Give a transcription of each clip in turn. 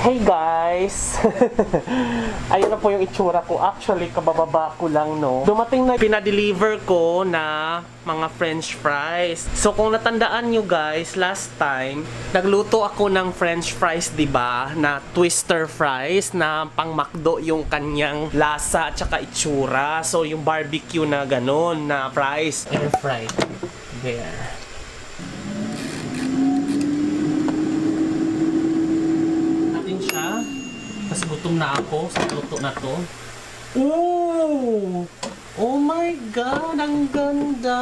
Hey guys! Ayun na po yung itsura ko. Actually, kabababa ko lang, no? Dumating na pinadeliver ko na mga french fries. So, kung natandaan nyo guys, last time, nagluto ako ng french fries, diba? Na twister fries, na pang McDo yung kanyang lasa at saka itsura. So, yung barbecue na ganon, na fries. Air fried. There. Kasi gutom na ako sa luto na to. Oh! Oh my God! Ang ganda!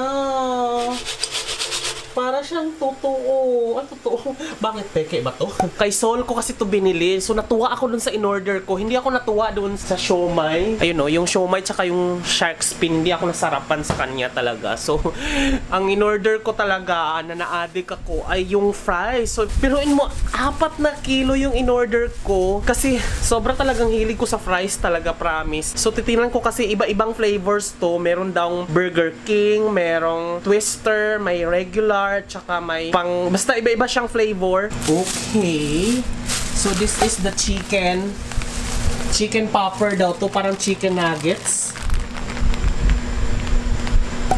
Para siyang totoo. Ano totoo? Bakit peke ba to? Kay Sol ko kasi to binili. So natuwa ako dun sa in-order ko. Hindi ako natuwa dun sa siomai. Ayun no, yung siomai tsaka yung shark fin. Hindi ako nasarapan sa kanya talaga. So, ang in-order ko talaga na na-addict ako ay yung fries. So, piruin mo, 4 na kilo yung in-order ko. Kasi sobra talagang hilig ko sa fries talaga, promise. So, titingnan ko kasi iba-ibang flavors to. Meron daw Burger King, merong twister, may regular, tsaka may pang, basta iba-iba siyang flavor. Okay. So this is the chicken popper daw to, parang chicken nuggets.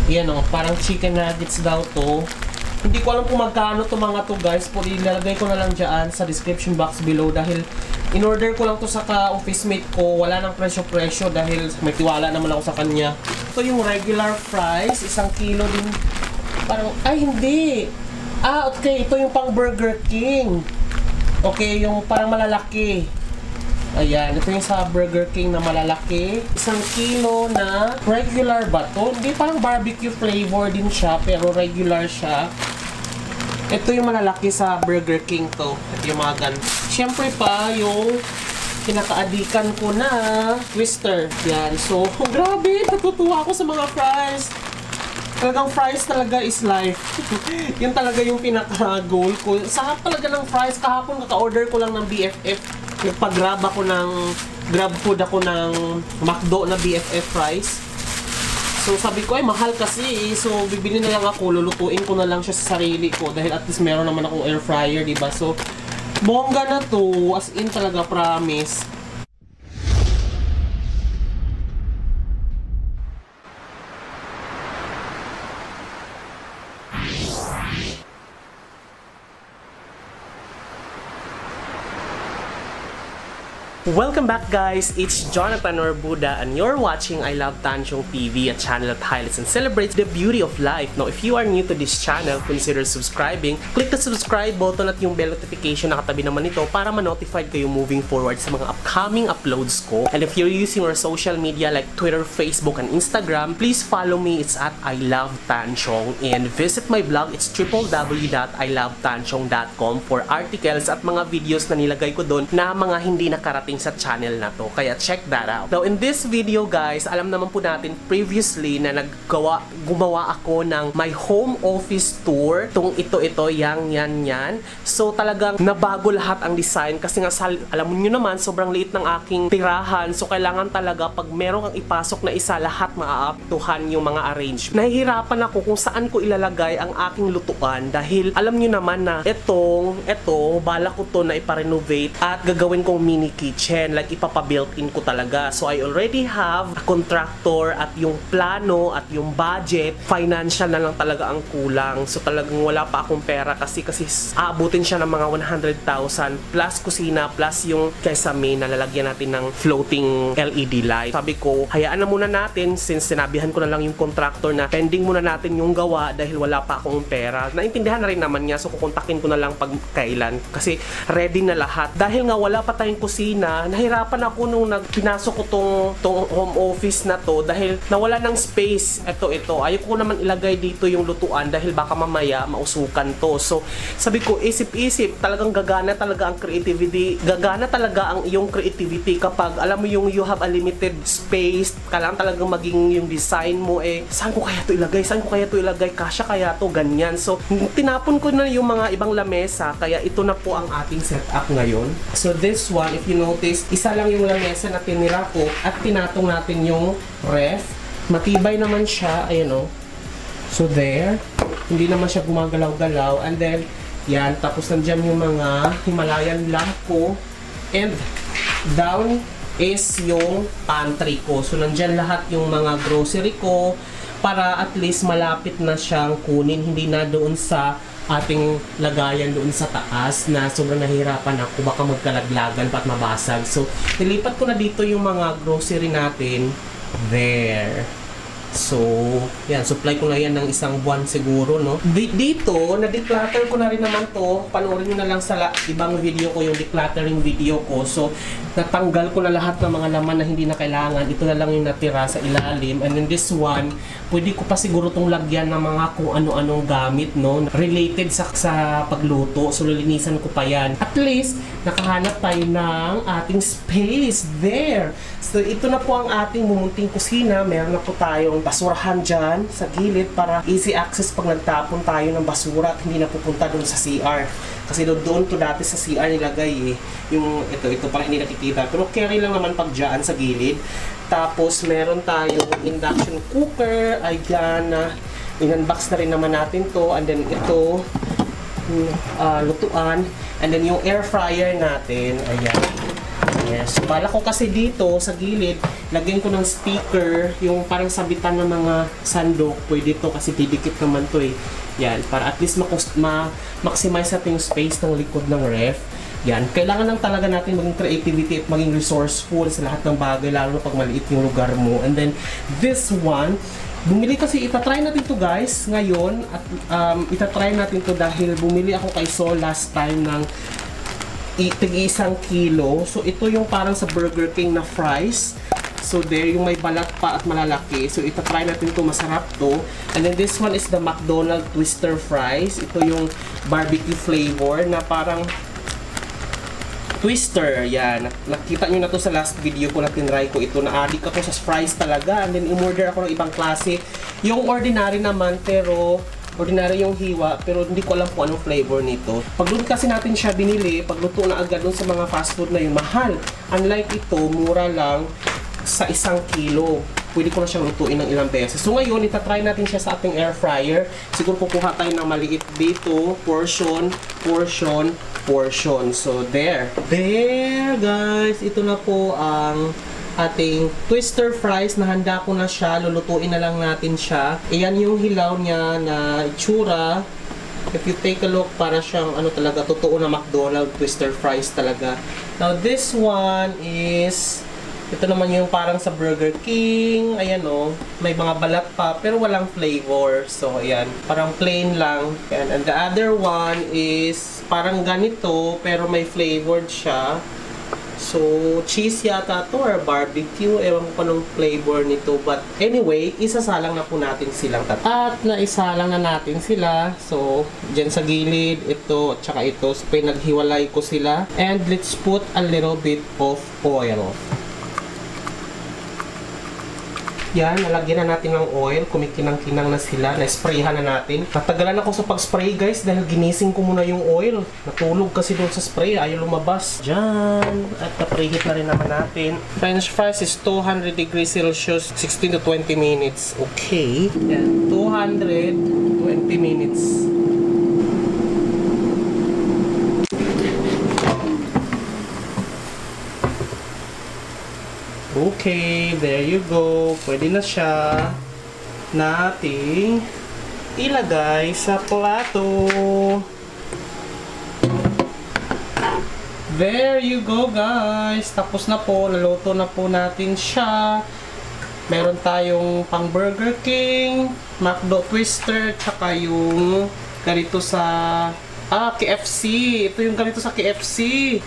Yan o, parang chicken nuggets daw to. Hindi ko alam kung magkano to mga to guys. Po, ilalagay ko na lang dyan sa description box below dahil in-order ko lang to sa ka-office mate ko. Wala nang presyo-presyo dahil may tiwala naman ako sa kanya. Ito yung regular fries, 1 kilo din. Parang, ay hindi. Ah, okay. Ito yung pang Burger King. Okay, yung parang malalaki. Ayan, ito yung sa Burger King na malalaki. 1 kilo na regular ba to? Hindi, parang barbecue flavor din siya, pero regular siya. Ito yung malalaki sa Burger King to. Ito yung mga gan. Siyempre pa, yung kinakaadikan ko na twister. Yan. So, grabe. Natutuwa ako sa mga fries. Talagang fries talaga is life. Yun talaga yung pinaka-goal ko. Sarap talaga ng fries. Kahapon kaka-order ko lang ng BFF. Nagpa-grab ako ng, grab food ako ng McDo na BFF fries. So sabi ko ay mahal kasi. So bibili na lang ako, lulutuin ko na lang siya sa sarili ko. Dahil at least meron naman akong air fryer, diba? So bongga na to. As in talaga, promise. Welcome back guys, it's Jonathan Orbuda and you're watching I Love Tanchong TV, a channel that highlights and celebrates the beauty of life. Now if you are new to this channel, consider subscribing. Click the subscribe button at yung bell notification na katabi naman nito para ma-notified kayo moving forward sa mga upcoming uploads ko. And if you're using our social media like Twitter, Facebook, and Instagram, please follow me. It's at I Love Tanchong and visit my blog. It's www.ilovetanchong.com for articles at mga videos na nilagay ko doon na mga hindi nakarating sa channel na to. Kaya check that out. Now in this video guys, alam naman po natin previously na gumawa ako ng my home office tour. Ito, yan. So talagang nabago lahat ang design kasi nga alam niyo naman sobrang liit ng aking tirahan. So kailangan talaga pag meron kang ipasok na isa, lahat maaaptuhan yung mga arrange. Nahihirapan ako kung saan ko ilalagay ang aking lutuan dahil alam niyo naman na ito, bala ko to na ipa-renovate at gagawin kong mini kitchen. Like ipapa-built-in ko talaga. So I already have a contractor at yung plano at yung budget, financial na lang talaga ang kulang. So talagang wala pa akong pera kasi aabutin siya ng mga 100,000 plus kusina plus yung kesame na lalagyan natin ng floating LED light. Sabi ko, hayaan na muna natin since sinabihan ko na lang yung contractor na pending muna natin yung gawa dahil wala pa akong pera. Naintindihan na rin naman niya, so kukontakin ko na lang pag kailan kasi ready na lahat. Dahil nga wala pa tayong kusina, nahirapan ako nung pinasok ko tong home office na to dahil nawala ng space. Ito. Ayoko ko naman ilagay dito yung lutuan dahil baka mamaya mausukan to. So, sabi ko, isip-isip, talagang gagana talaga ang creativity. Gagana talaga ang iyong creativity kapag alam mo yung you have a limited space. Kailangan talagang maging yung design mo saan ko kaya to ilagay? Kasya kaya to? Ganyan. So, tinapon ko na yung mga ibang lamesa kaya ito na po ang ating setup ngayon. So, this one, if you notice, isa lang yung lamesa na tinira ko at tinatong natin yung ref. Matibay naman siya, ayan o. So there, hindi naman siya gumagalaw-galaw. And then, yan, tapos nandiyan yung mga Himalayan lamp ko. And down is yung pantry ko. So, nandyan lahat yung mga grocery ko para at least malapit na siyang kunin. Hindi na doon sa ating lagayan doon sa taas na sobrang nahihirapan ako. Baka magkalaglagan pa at mabasag. So, nilipat ko na dito yung mga grocery natin. There. So, yan. Supply ko na yan ng isang buwan siguro, no? Dito, na-declutter ko na rin naman to. Panoorin nyo na lang sa ibang video ko, yung decluttering video ko. So, natanggal ko na lahat ng mga laman na hindi na kailangan. Ito na lang yung natira sa ilalim. And then this one, pwede ko pa siguro itong lagyan ng mga kung ano-anong gamit, no? Related sa pagluto. So, lilinisan ko pa yan. At least, nakahanap tayo ng ating space. There! So, ito na po ang ating mumunting kusina. Meron na po tayong basurahan dyan sa gilid para easy access pag nagtapon tayo ng basura at hindi na pupunta doon sa CR. Kasi doon to dati sa CR nilagay eh. Yung ito pala hindi nakikita. Pero carry lang naman pag dyan sa gilid. Tapos meron tayong induction cooker. Ayan na. In-unbox na rin naman natin to. And then ito, lutuan. And then yung air fryer natin. Ayan. Yes. Bala ko kasi dito sa gilid, lagyan ko ng sticker, yung parang sabitan ng mga sandok. Pwede to kasi didikit naman to eh. Yan. Para at least maximize natin yung space ng likod ng ref. Yan. Kailangan lang talaga natin maging creativity at maging resourceful sa lahat ng bagay, lalo na pag maliit yung lugar mo. And then, this one, bumili kasi, itatry natin to guys ngayon. At itatry natin to dahil bumili ako kay Sol last time ng tig-1 kilo. So, ito yung parang sa Burger King na fries. So, there yung may balat pa at malalaki. So, itatry natin to, masarap to. And then, this one is the McDonald's Twister Fries. Ito yung barbecue flavor na parang twister. Yan. Nakita nyo na to sa last video ko na tinry ko ito. Na-addict ako sa fries talaga. And then, in-order ako ng ibang klase. Yung ordinary naman, pero ordinary yung hiwa, pero hindi ko alam kung anong flavor nito. Pag doon kasi natin siya binili, pagluto na agad doon sa mga fast food na yung mahal. Unlike ito, mura lang sa 1 kilo. Pwede ko na siyang lutuin ng ilang beses. So ngayon, itatry natin siya sa ating air fryer. Siguro kukuha tayo ng maliit dito. Portion. So there. There guys, ito na po ang ating twister fries na handa ko na siya. Lulutuin na lang natin siya. Ayan yung hilaw niya na itsura. If you take a look, para siyang ano talaga, totoo na McDonald's twister fries talaga. Now this one is, ito naman yung parang sa Burger King. Ayan o, may mga balat pa pero walang flavor. So ayan, parang plain lang. And the other one is parang ganito pero may flavored siya. So, cheese yata to or barbecue. Ewan ko anong flavor nito. But anyway, isasalang na po natin silang tatlo. At naisalang na natin sila. So, dyan sa gilid, ito at saka ito. So, pinaghiwalay ko sila. And let's put a little bit of oil. Yan, nalagyan na natin ng oil. Kumikinang-kinang na sila. Na-sprayhan na natin. Natagalan ako sa pag-spray guys dahil ginising ko muna yung oil. Natulog kasi doon sa spray. Ayaw lumabas. Diyan. At na-preheat na rin naman natin. French fries is 200 degrees Celsius, 16 to 20 minutes. Okay. Yan. 220 minutes. Okay, there you go. Pwede na siya nating ilagay sa plato. There you go guys. Tapos na po. Naluto na po natin siya. Meron tayong pang Burger King, McDo Twister, tsaka yung ganito sa KFC. Ito yung ganito sa KFC.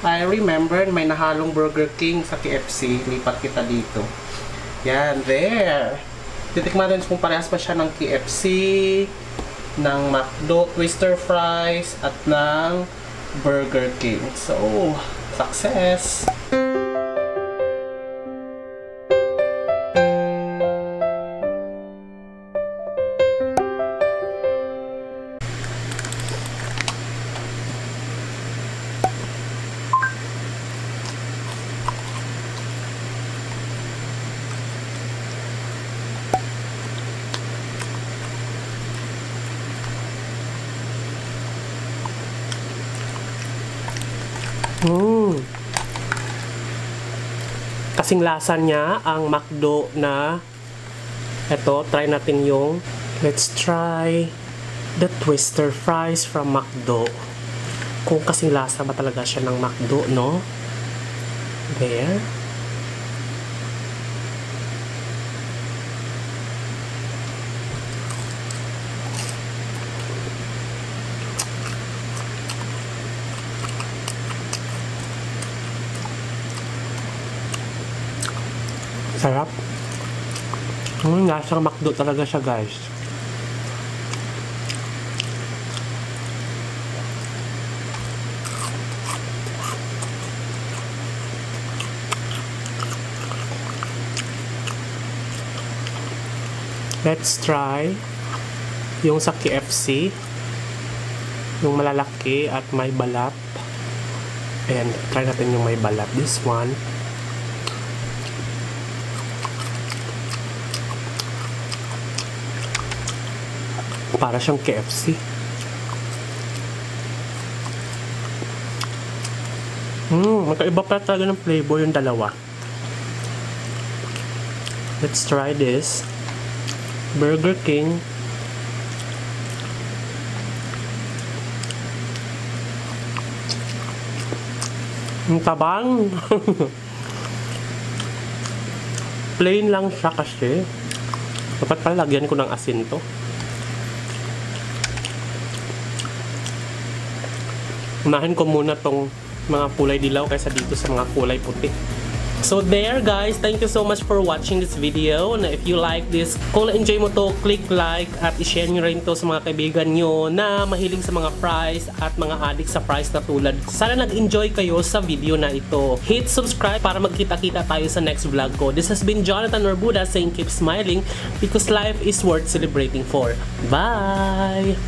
I remember, may nahalong Burger King sa KFC. Lipat kita dito. Yan, there. Titikman rin kung parehas pa siya ng KFC, ng McDo Twister Fries, at ng Burger King. So, success! Kasing lasa niya ang McDo na eto, try natin yung let's try the twister fries from McDo. Kung kasing lasa ba talaga siya ng McDo, no? There. Sarap. Lasang McDo talaga siya, guys. Let's try yung sa KFC. Yung malalaki at may balat. And try natin yung may balat. This one. Para siyang KFC. Magkaiba pa talaga ng flavor yung dalawa. Let's try this. Burger King. Ang tabang. Plain lang siya kasi. Dapat pala lagyan ko ng asin to. Unahin ko muna tong mga kulay dilaw kaysa dito sa mga kulay puti. So there guys, thank you so much for watching this video. Na if you like this, kung na-enjoy mo to, click like at i-share nyo rin to sa mga kaibigan nyo na mahilig sa mga fries at mga addict sa fries na tulad. Sana nag-enjoy kayo sa video na ito. Hit subscribe para magkita-kita tayo sa next vlog ko. This has been Jonathan Orbuda saying keep smiling because life is worth celebrating for. Bye!